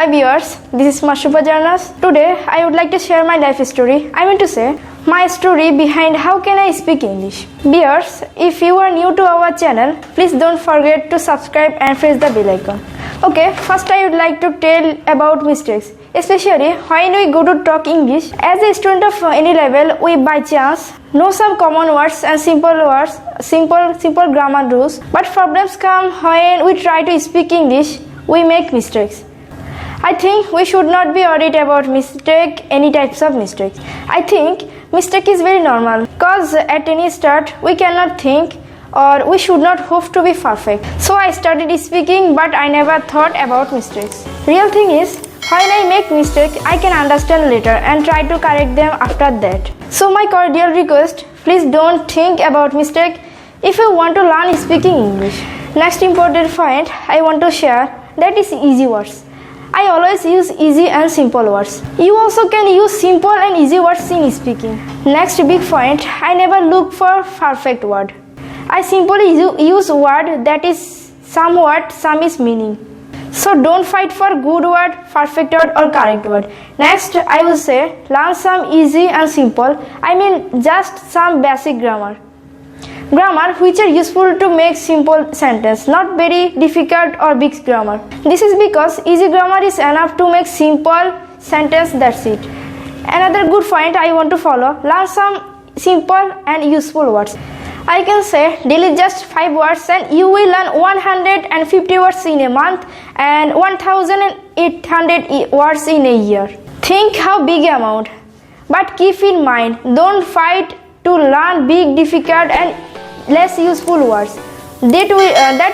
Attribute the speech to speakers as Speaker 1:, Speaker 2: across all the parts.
Speaker 1: Hi viewers, this is Mashupa Jarnas. Today I would like to share my life story. I mean to say my story behind how can I speak English. Viewers, if you are new to our channel, please don't forget to subscribe and press the bell icon. Okay, first I would like to tell about mistakes. Especially when we go to talk English, as a student of any level, we by chance know some common words and simple grammar rules. But problems come when we try to speak English, we make mistakes. I think we should not be worried about any types of mistakes. I think mistake is very normal because at any start we cannot think or we should not hope to be perfect. So I started speaking, but I never thought about mistakes. Real thing is, when I make mistake, I can understand later and try to correct them after that. So my cordial request, please don't think about mistake if you want to learn speaking English. Next important point I want to share, that is easy words. I always use easy and simple words. You also can use simple and easy words in speaking. Next big point, I never look for perfect word. I simply use word that is somewhat some is meaning. So don't fight for good word, perfect word or correct word. Next I will say learn some easy and simple. I mean just some basic grammar. Grammar which are useful to make simple sentence, not very difficult or big grammar. This is because easy grammar is enough to make simple sentence, that's it. Another good point I want to follow, learn some simple and useful words. I can say daily just 5 words and you will learn 150 words in a month and 1800 words in a year. Think how big amount, but keep in mind don't fight to learn big, difficult and less useful words. That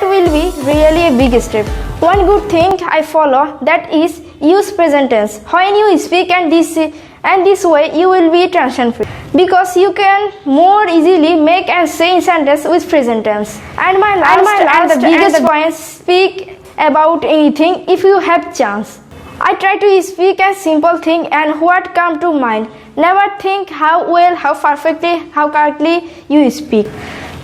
Speaker 1: will be really a big step. One good thing I follow, that is use present tense. When you speak and this way you will be tension free because you can more easily make and say sentence with present tense. And my last and the biggest point, speak about anything if you have chance. I try to speak a simple thing and what come to mind. Never think how well, how perfectly, how correctly you speak.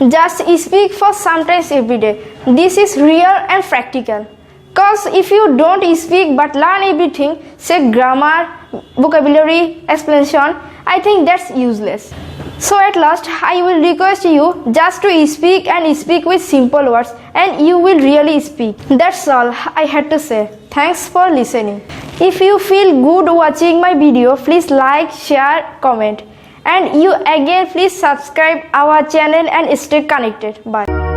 Speaker 1: Just speak for sometimes every day. This is real and practical. Cause if you don't speak but learn everything, say grammar, vocabulary, explanation, I think that's useless. So at last, I will request you just to speak and speak with simple words and you will really speak. That's all I had to say. Thanks for listening. If you feel good watching my video, please like, share, comment. And you again please subscribe our channel and stay connected. Bye.